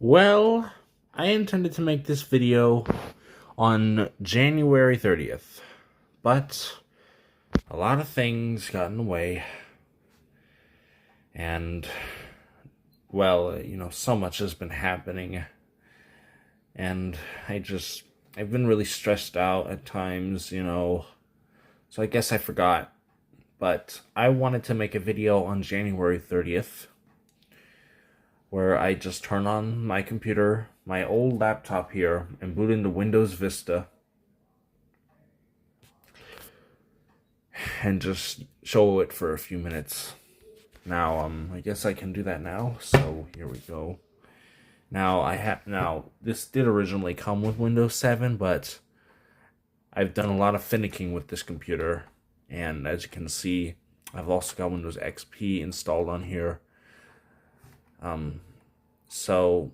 Well, I intended to make this video on January 30th, but a lot of things got in the way, and, well, so much has been happening, and I've been really stressed out at times, so I guess I forgot, but I wanted to make a video on January 30th, where I just turn on my computer, my old laptop here, and boot into Windows Vista, and just show it for a few minutes. Now, I guess I can do that now, so here we go. Now, this did originally come with Windows 7, but I've done a lot of finicking with this computer, and as you can see, I've also got Windows XP installed on here. So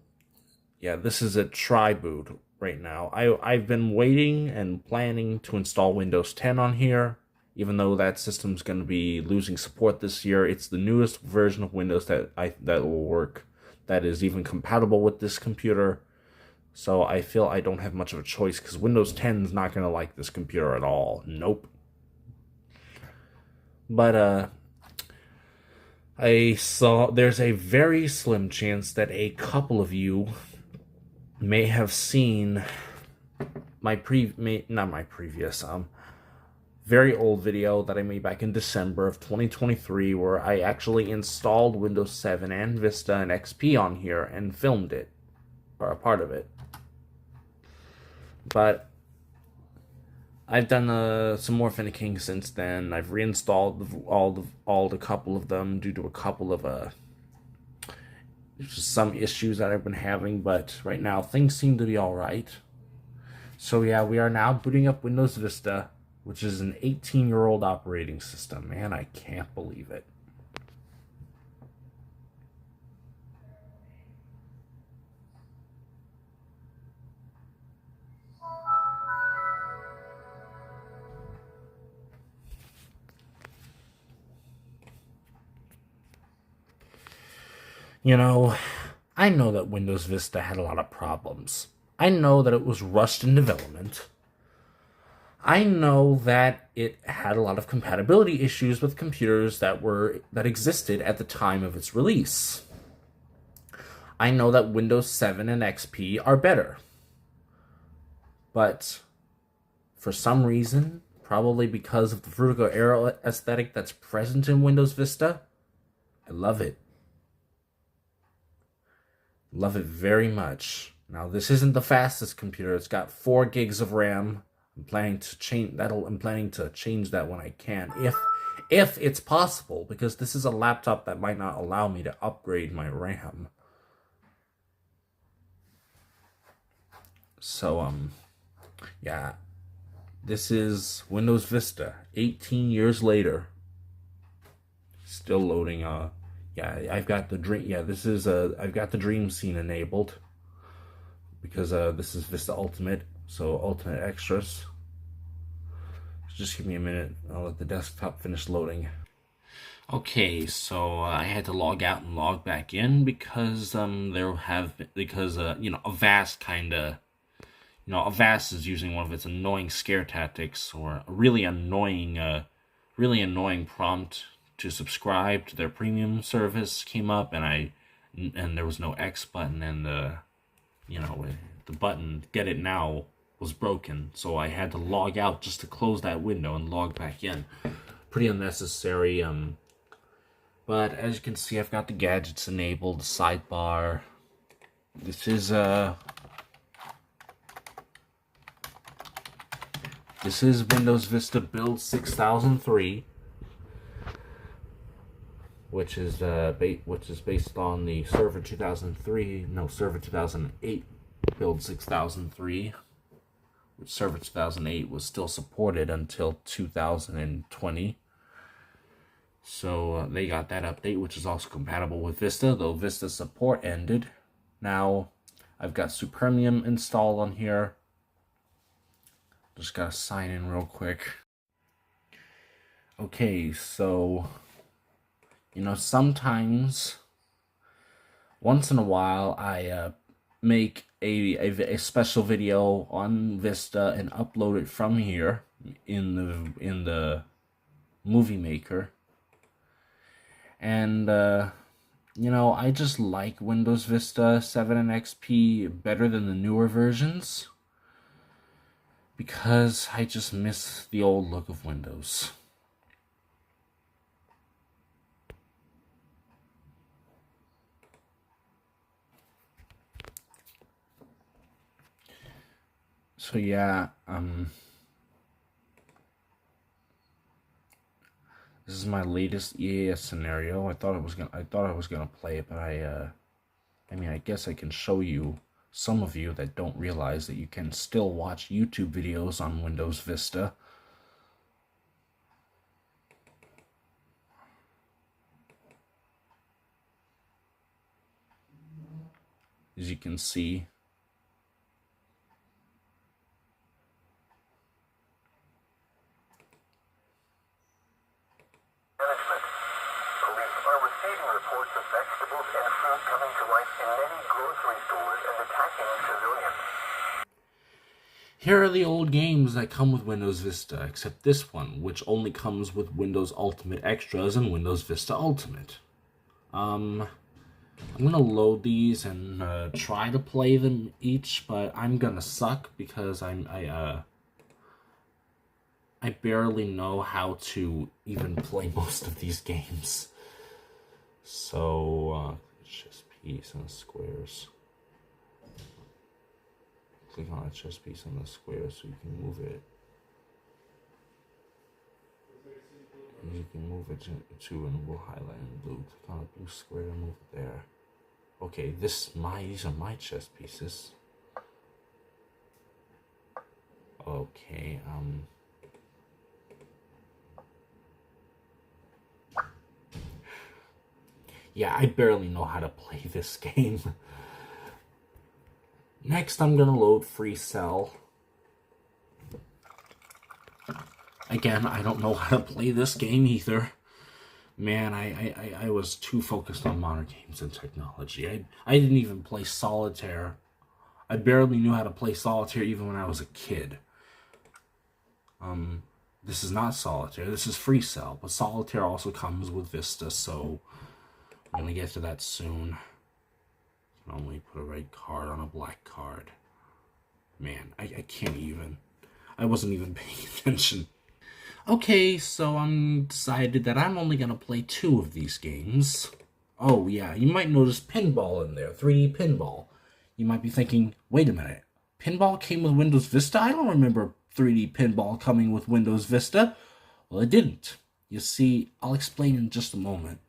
yeah, this is a try boot right now. I've been waiting and planning to install Windows 10 on here, even though that system's going to be losing support this year. It's the newest version of Windows that will work, that is even compatible with this computer. So I feel I don't have much of a choice, because Windows 10 is not going to like this computer at all. Nope. But I saw there's a very slim chance that a couple of you may have seen my very old video that I made back in December of 2023, where I actually installed Windows 7 and Vista and XP on here and filmed it, or a part of it. But I've done some more finicking since then. I've reinstalled all the couple of them due to a couple of some issues that I've been having, but right now things seem to be all right. So yeah, we are now booting up Windows Vista, which is an 18-year-old operating system. Man, I can't believe it. I know that Windows Vista had a lot of problems. I know that it was rushed in development. I know that it had a lot of compatibility issues with computers that existed at the time of its release. I know that Windows 7 and XP are better. But for some reason, probably because of the vertical arrow aesthetic that's present in Windows Vista, I love it. Love it very much. Now, this isn't the fastest computer. It's got 4 gigs of RAM. I'm planning to change that when I can, if it's possible, because this is a laptop that might not allow me to upgrade my RAM. So, yeah, this is Windows Vista, 18 years later. Still loading. Yeah, I've got the dream. Yeah, I've got the dream scene enabled, because this is Vista Ultimate, so Ultimate Extras. Just give me a minute. I'll let the desktop finish loading. Okay, so I had to log out and log back in because Avast is using one of its annoying scare tactics, or a really annoying prompt to subscribe to their premium service came up, and there was no X button, and the button Get It Now was broken, so I had to log out just to close that window and log back in. Pretty unnecessary, but as you can see, I've got the gadgets enabled, the sidebar. This is Windows Vista build 6003, which is based on the Server 2008 build 6003, which Server 2008 was still supported until 2020. So they got that update, which is also compatible with Vista, though Vista support ended. Now I've got Supermium installed on here. Just gotta sign in real quick. Okay, so sometimes, once in a while, I make a special video on Vista and upload it from here in the movie maker. And you know, I just like Windows Vista 7 and XP better than the newer versions because I just miss the old look of Windows. So yeah, this is my latest EAS scenario. I thought I was gonna play it, but I mean, I guess I can show you, some of you that don't realize that you can still watch YouTube videos on Windows Vista. As you can see. Reports of vegetables and fruit coming to life in many grocery stores and attacking civilians. Here are the old games that come with Windows Vista, except this one, which only comes with Windows Ultimate Extras and Windows Vista Ultimate. I'm gonna load these and try to play them each, but I'm gonna suck because I barely know how to even play most of these games. So, chess piece and squares. Click on a chess piece on the square so you can move it. And you can move it to, and we'll highlight in blue. Click on a blue square and move it there. Okay, these are my chess pieces. Okay, yeah, I barely know how to play this game. Next, I'm gonna load Free Cell. Again, I don't know how to play this game either. Man, I was too focused on modern games and technology. I didn't even play Solitaire. I barely knew how to play Solitaire even when I was a kid. This is not Solitaire, this is Free Cell, but Solitaire also comes with Vista, so I'm gonna get to that soon. I can only put a red card on a black card. Man, I can't even. I wasn't even paying attention. Okay, so I'm decided that I'm only gonna play 2 of these games. Oh yeah, you might notice Pinball in there, 3D Pinball. You might be thinking, wait a minute, Pinball came with Windows Vista? I don't remember 3D Pinball coming with Windows Vista. Well, it didn't. You see, I'll explain in just a moment.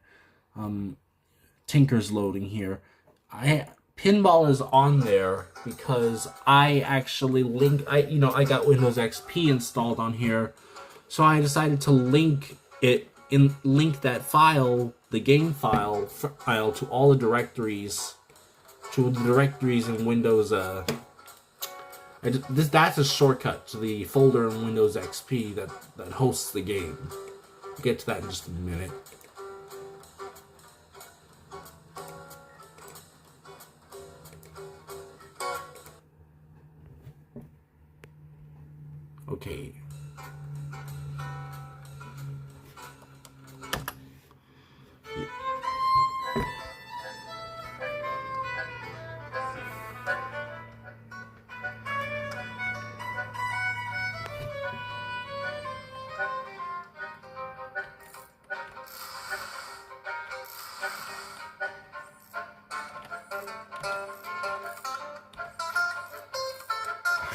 Tinker's loading here. Pinball is on there because I actually I got Windows XP installed on here, so I decided to link that file, the game file to all the directories, in Windows. That's a shortcut to the folder in Windows XP that hosts the game. We'll get to that in just a minute. Okay.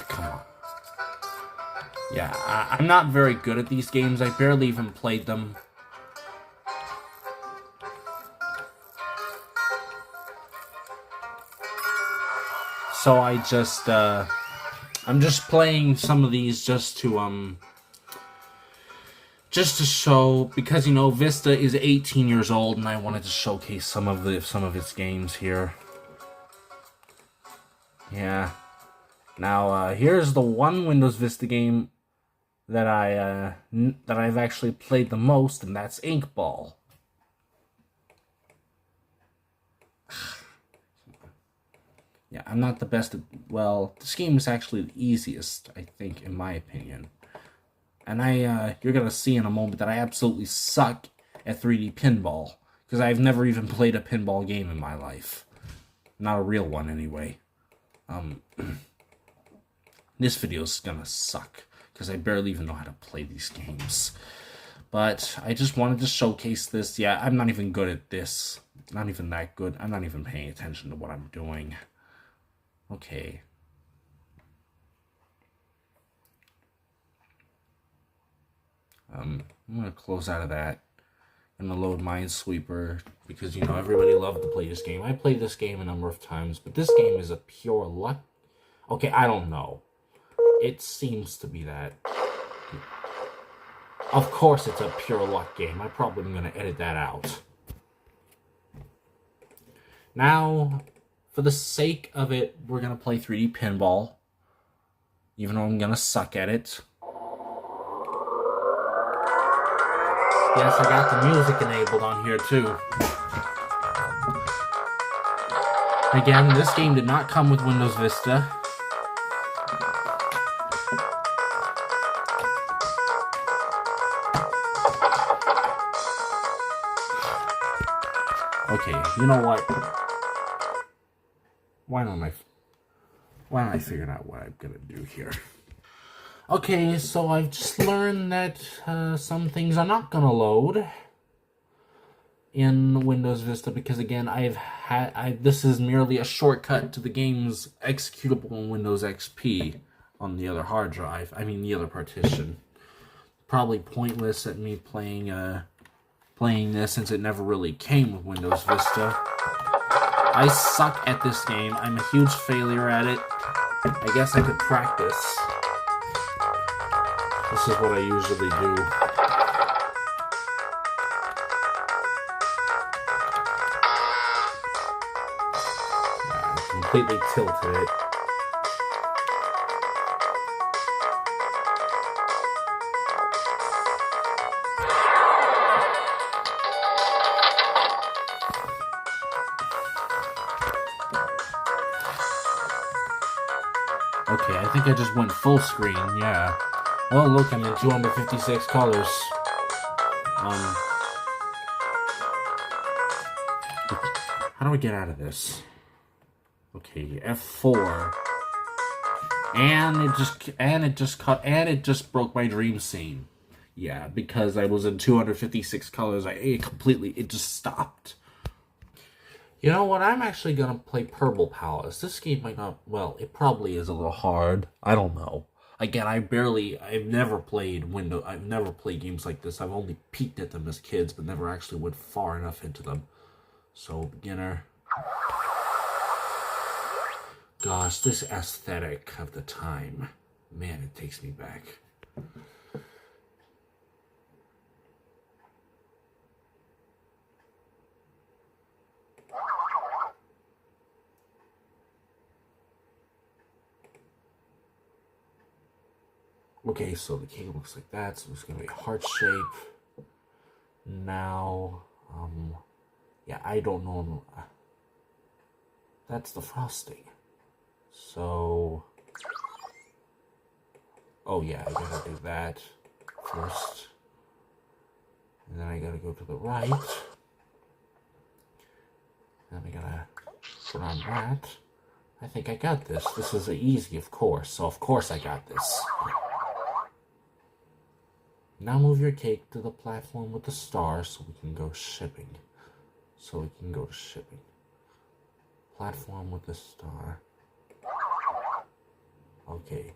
Come on. Yeah, I'm not very good at these games. I barely even played them. So I just, I'm just playing some of these just to show, because, you know, Vista is 18 years old, and I wanted to showcase some of its games here. Yeah. Now, here's the one Windows Vista game that I've actually played the most, and that's InkBall. Yeah, I'm not the best at, well, this game is actually the easiest, I think, in my opinion. And you're gonna see in a moment that I absolutely suck at 3D pinball, because I've never even played a pinball game in my life. Not a real one, anyway. This video is gonna suck, because I barely even know how to play these games. But I just wanted to showcase this. Yeah, I'm not even good at this. Not even that good. I'm not even paying attention to what I'm doing. Okay. I'm gonna close out of that. I'm gonna load Minesweeper because, you know, everybody loved to play this game. I played this game a number of times, but this game is a pure luck. Okay, I don't know. It seems to be that. Of course it's a pure luck game. I probably am gonna edit that out. Now, for the sake of it, we're gonna play 3D pinball. Even though I'm gonna suck at it. Yes, I got the music enabled on here too. Again, this game did not come with Windows Vista. Okay, you know what? Why don't I figure out what I'm gonna do here? Okay, so I've just learned that some things are not gonna load in Windows Vista because, again, this is merely a shortcut to the game's executable in Windows XP on the other hard drive. I mean, the other partition. Probably pointless at me playing this since it never really came with Windows Vista. I suck at this game. I'm a huge failure at it. I guess I could practice. This is what I usually do. I completely tilted it. Okay, I think I just went full screen, yeah. Oh, look, I'm in 256 colors. How do I get out of this? Okay, F4. And it just broke my dream scene. Yeah, because I was in 256 colors, it just stopped. You know what? I'm actually gonna play Purble Place. This game might not, well, it probably is a little hard. I don't know. Again, I've never played games like this. I've only peeked at them as kids, but never actually went far enough into them. So, beginner. Gosh, this aesthetic of the time. Man, it takes me back. Okay, so the cake looks like that, so it's gonna be a heart shape. Now, yeah, I don't know. That's the frosting. So, oh yeah, I gotta do that first. And then I gotta go to the right. Then I gotta put on that. I think I got this. This is easy, of course. So, of course I got this. Now move your cake to the platform with the star so we can go shipping. Platform with the star. Okay.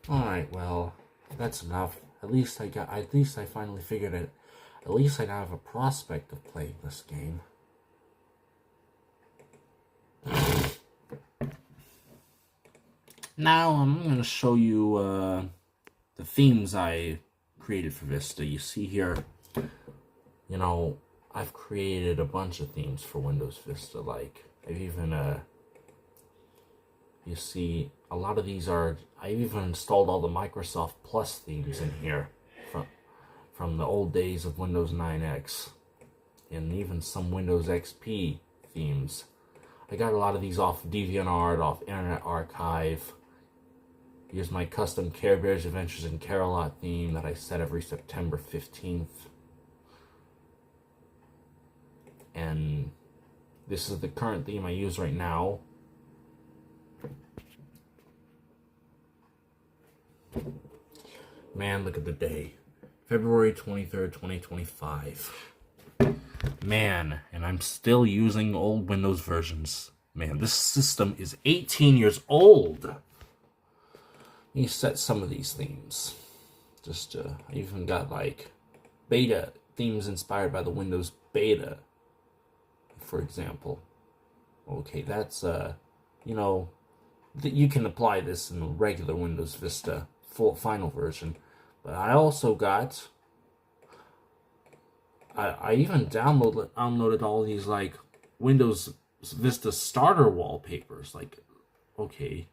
Alright, well, that's enough. At least I finally figured it. At least I now have a prospect of playing this game. Now I'm going to show you the themes I created for Vista. You see here, you know, I've created a bunch of themes for Windows Vista. Like, I've even, you see, a lot of these are, I've even installed all the Microsoft Plus themes in here from the old days of Windows 9X. and even some Windows XP themes. I got a lot of these off DeviantArt, off Internet Archive. Here's my custom Care Bears Adventures in Carolot theme that I set every September 15th. And this is the current theme I use right now. Man, look at the day. February 23rd, 2025. Man, and I'm still using old Windows versions. Man, this system is 18 years old. Let me set some of these themes. I even got like beta themes inspired by the Windows beta, for example. Okay, that's, you know, you can apply this in the regular Windows Vista full final version. But I also got, I even downloaded all these like Windows Vista starter wallpapers. Like, okay,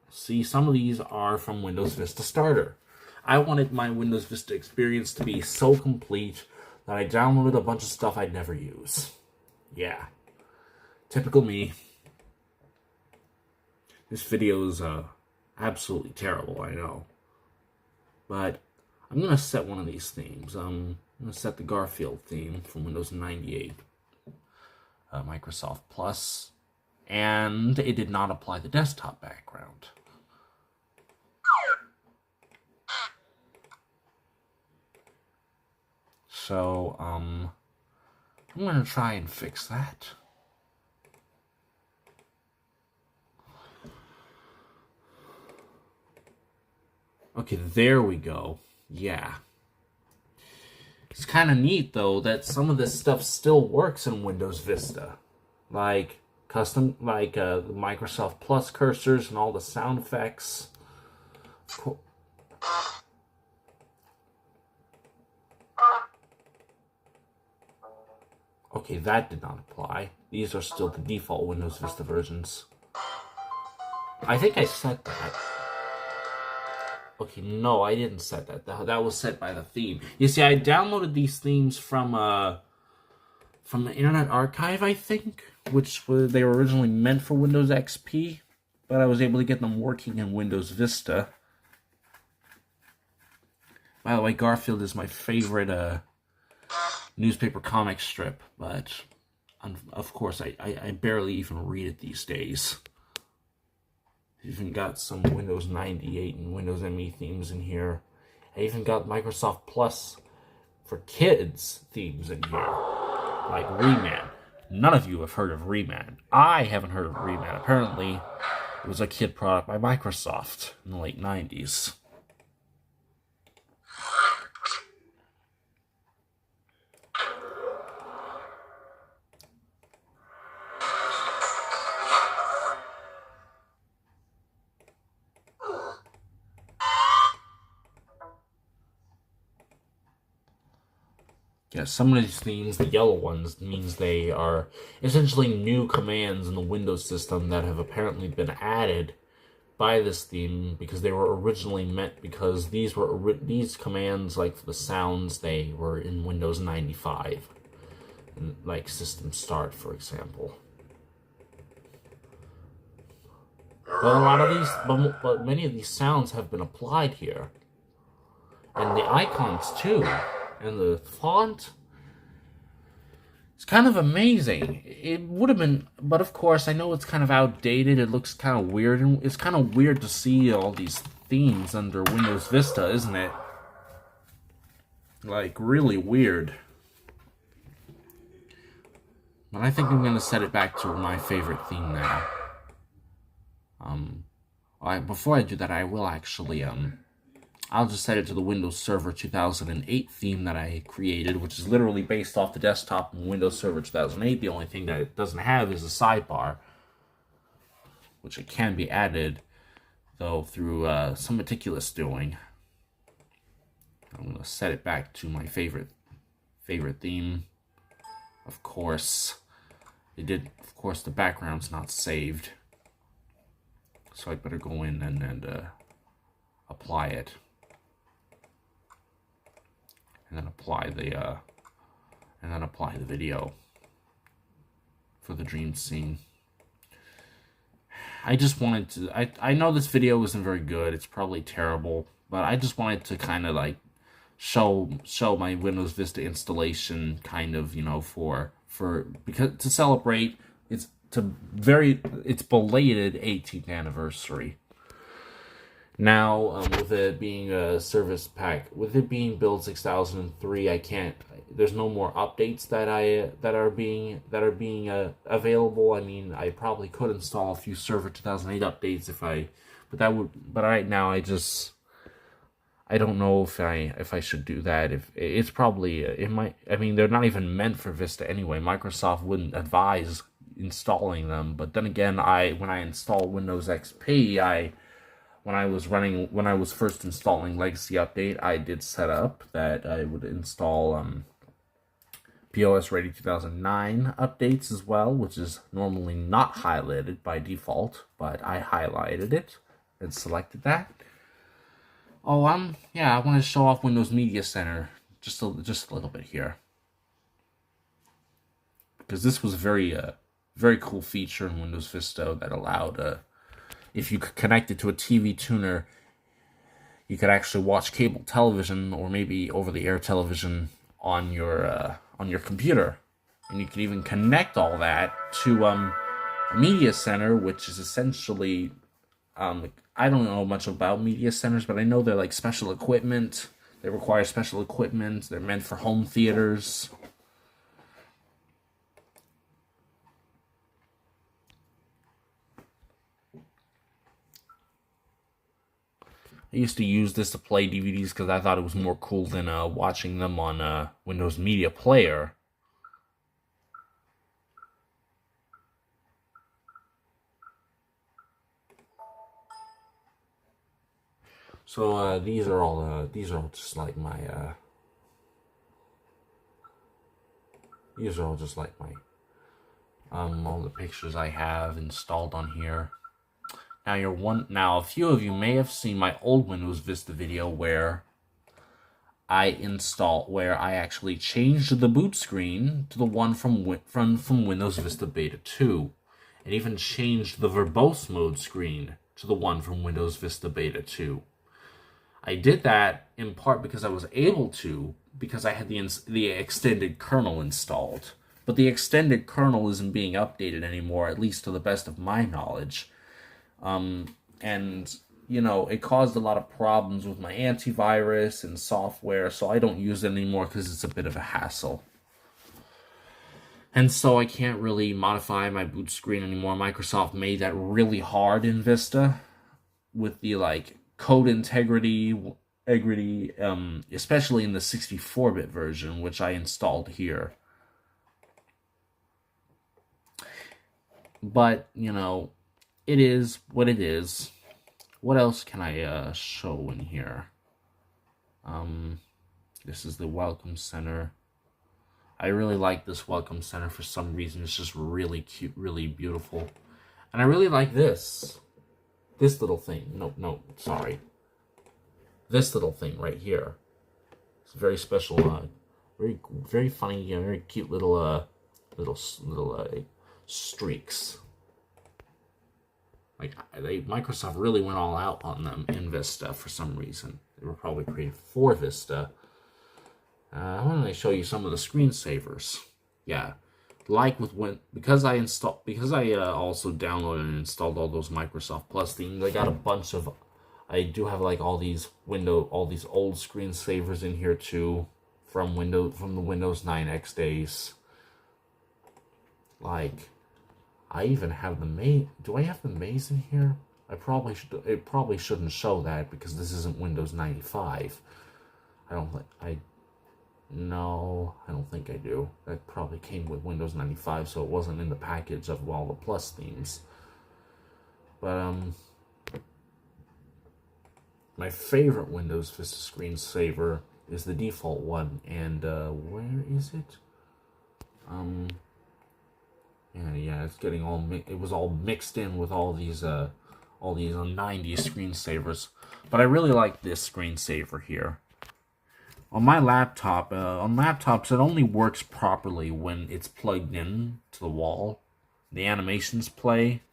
see, some of these are from Windows Vista Starter. I wanted my Windows Vista experience to be so complete that I downloaded a bunch of stuff I'd never use. Yeah, typical me. This video is absolutely terrible, I know. But I'm going to set one of these themes. I'm going to set the Garfield theme from Windows 98, Microsoft Plus, and it did not apply the desktop background. So, I'm going to try and fix that. Okay, there we go. Yeah. It's kind of neat, though, that some of this stuff still works in Windows Vista. Like, the Microsoft Plus cursors and all the sound effects. Okay, that did not apply. These are still the default Windows Vista versions. I think I set that. Okay, no, I didn't set that. That was set by the theme. You see, I downloaded these themes from the Internet Archive, I think, they were originally meant for Windows XP, but I was able to get them working in Windows Vista. By the way, Garfield is my favorite newspaper comic strip, but of course, I barely even read it these days. Even got some Windows 98 and Windows ME themes in here. I even got Microsoft Plus for kids themes in here, like Reman. None of you have heard of Reman. I haven't heard of Reman. Apparently, it was a kid product by Microsoft in the late 90s. Yeah, some of these themes, the yellow ones, means they are essentially new commands in the Windows system that have apparently been added by this theme because they were originally meant, because these commands, like for the sounds, they were in Windows 95, like System Start, for example. But many of these sounds have been applied here, and the icons too. And the font, it's kind of amazing. It would have been, but of course, I know it's kind of outdated. It looks kind of weird, and it's kind of weird to see all these themes under Windows Vista, isn't it? Like, really weird. But I think I'm going to set it back to my favorite theme now. Before I do that, I will actually, I'll just set it to the Windows Server 2008 theme that I created, which is literally based off the desktop in Windows Server 2008. The only thing that it doesn't have is a sidebar, which it can be added, though, through some meticulous doing. I'm going to set it back to my favorite theme. Of course, the background's not saved, so I better go in and apply it. And then apply the and then apply the video for the dream scene. I just wanted to, I know this video isn't very good, it's probably terrible, but I just wanted to kind of like show my Windows Vista installation, kind of, you know, because to celebrate its belated 18th anniversary. Now, with it being a service pack, with it being build 6003, there's no more updates that are being available. I mean, I probably could install a few Server 2008 updates but right now I don't know if I should do that. If it's probably it might. I mean, they're not even meant for Vista anyway. Microsoft wouldn't advise installing them. But then again, when I installed Windows XP, when I was first installing Legacy Update, I did set up that I would install POS Ready 2009 updates as well, which is normally not highlighted by default, but I highlighted it and selected that. Oh, I want to show off Windows Media Center just a little bit here, because this was a very cool feature in Windows Vista that allowed if you could connect it to a TV tuner, you could actually watch cable television or maybe over-the-air television on your computer, and you could even connect all that to Media Center, which is essentially I don't know much about media centers, but I know they're like special equipment. They require special equipment. They're meant for home theaters. I used to use this to play DVDs because I thought it was more cool than watching them on Windows Media Player. So these are all just like my all the pictures I have installed on here. Now a few of you may have seen my old Windows Vista video where I actually changed the boot screen to the one from Windows Vista Beta 2, and even changed the verbose mode screen to the one from Windows Vista Beta 2. I did that in part because I was able to, because I had the extended kernel installed. But the extended kernel isn't being updated anymore, at least to the best of my knowledge. And, you know, it caused a lot of problems with my antivirus and software, so I don't use it anymore because it's a bit of a hassle. And so I can't really modify my boot screen anymore. Microsoft made that really hard in Vista with the, like, code integrity, especially in the 64-bit version, which I installed here. But, you know, it is what it is. What else can I show in here? This is the Welcome Center. I really like this Welcome Center for some reason. It's just really cute, really beautiful. And I really like this. This little thing. No, sorry. This little thing right here. It's a very special, very funny, very cute little streaks. Like, Microsoft really went all out on them in Vista for some reason. They were probably created for Vista. Why don't I show you some of the screensavers? Yeah, like because I also downloaded and installed all those Microsoft Plus themes. I got a bunch of. I do have like all these old screensavers in here too, from the Windows 9X days. Like, I even have the maze. Do I have the maze in here? I probably should. It probably shouldn't show that because this isn't Windows 95. No, I don't think I do. That probably came with Windows 95, so it wasn't in the package of all the Plus themes. But my favorite Windows Vista screensaver is the default one, and where is it? Yeah, it's getting all it was all mixed in with all these 90s screensavers. But I really like this screensaver here. On my laptop, on laptops, it only works properly when it's plugged in to the wall. The animations play.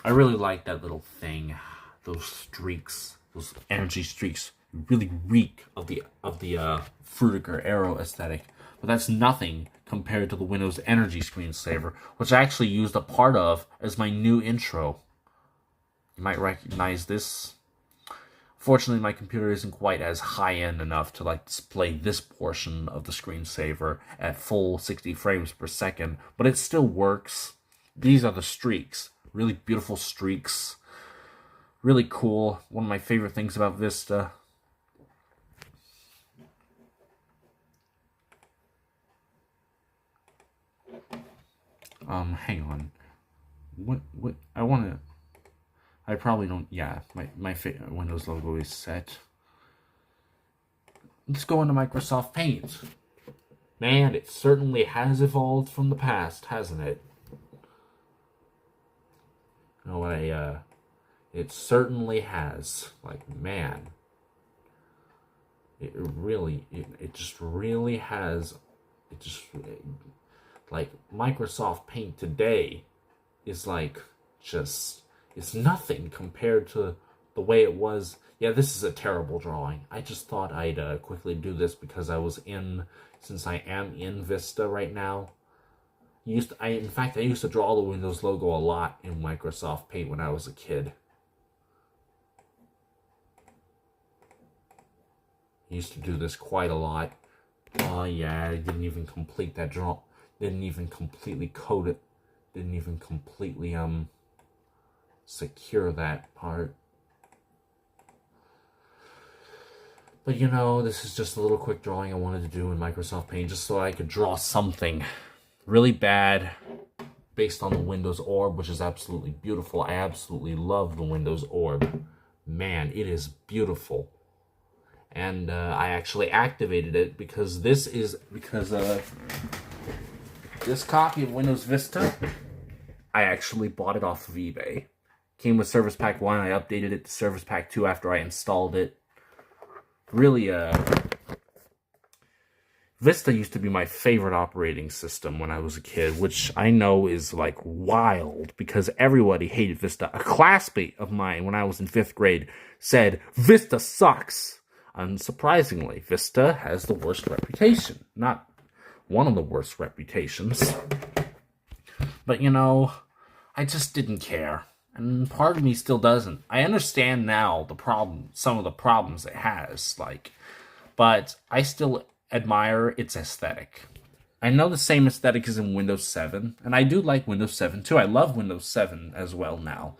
I really like that little thing. Those streaks, those energy streaks, really reek of the Frutiger Arrow aesthetic. But that's nothing compared to the Windows Energy screensaver, which I actually used a part of as my new intro. You might recognize this. Fortunately, my computer isn't quite as high-end enough to like display this portion of the screensaver at full 60 frames per second, but it still works. These are the streaks. Really beautiful streaks. Really cool. One of my favorite things about Vista. Hang on. What I want to... I probably don't... Yeah, my Windows logo is set. Let's go into Microsoft Paint. Man, it certainly has evolved from the past, hasn't it? You know what it certainly has. Like, man. It just really has... like, Microsoft Paint today is like, just... It's nothing compared to the way it was. Yeah, this is a terrible drawing. I just thought I'd quickly do this because since I am in Vista right now. In fact, I used to draw the Windows logo a lot in Microsoft Paint when I was a kid. I used to do this quite a lot. Oh yeah, I didn't even complete that draw. Didn't even completely code it. Didn't even completely, secure that part. But you know, this is just a little quick drawing I wanted to do in Microsoft Paint just so I could draw something really bad based on the Windows Orb, which is absolutely beautiful. I absolutely love the Windows Orb. Man, it is beautiful. And I actually activated it because this copy of Windows Vista, I actually bought it off of eBay. Came with Service Pack 1, I updated it to Service Pack 2 after I installed it. Really, Vista used to be my favorite operating system when I was a kid, which I know is, like, wild, because everybody hated Vista. A classmate of mine, when I was in 5th grade, said, Vista sucks! Unsurprisingly, Vista has the worst reputation. Not one of the worst reputations. But, you know, I just didn't care. And part of me still doesn't. I understand now some of the problems it has, like, but I still admire its aesthetic. I know the same aesthetic is in Windows 7, and I do like Windows 7 too. I love Windows 7 as well now.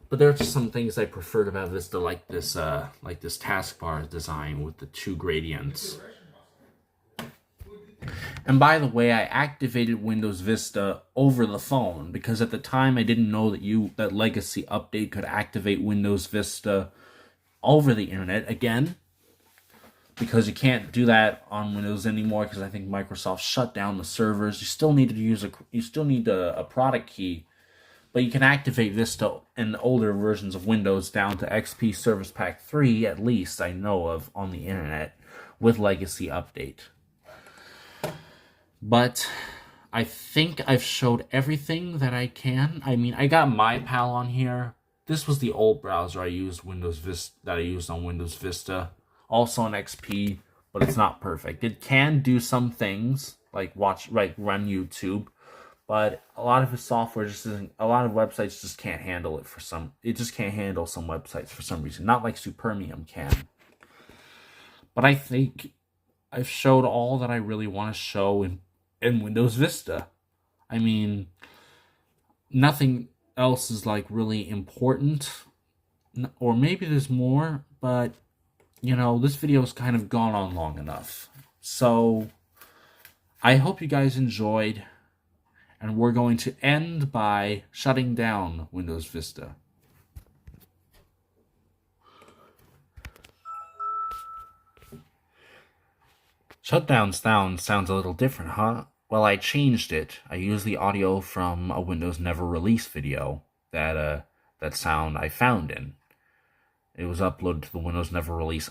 But there are just some things I preferred about Vista, like this taskbar design with the 2 gradients. And by the way, I activated Windows Vista over the phone because at the time I didn't know that Legacy Update could activate Windows Vista over the internet again, because you can't do that on Windows anymore because I think Microsoft shut down the servers. You still need a product key, but you can activate Vista in older versions of Windows down to XP Service Pack 3 at least I know of on the internet with Legacy Update. But I think I've showed everything that I can. I mean, I got MyPal on here. This was the old browser I used on Windows Vista. Also on XP, but it's not perfect. It can do some things like run YouTube, but a lot of his software a lot of websites just can't handle it it just can't handle some websites for some reason. Not like Supermium can. But I think I've showed all that I really want to show in Windows Vista. I mean, nothing else is like really important, or maybe there's more, but you know, this video's kind of gone on long enough. So I hope you guys enjoyed, and we're going to end by shutting down Windows Vista. Shutdown sounds a little different, huh? Well, I changed it. I used the audio from a Windows Never Release video that sound I found in. It was uploaded to the Windows Never Release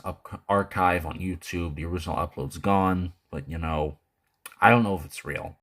archive on YouTube. The original upload's gone, but I don't know if it's real.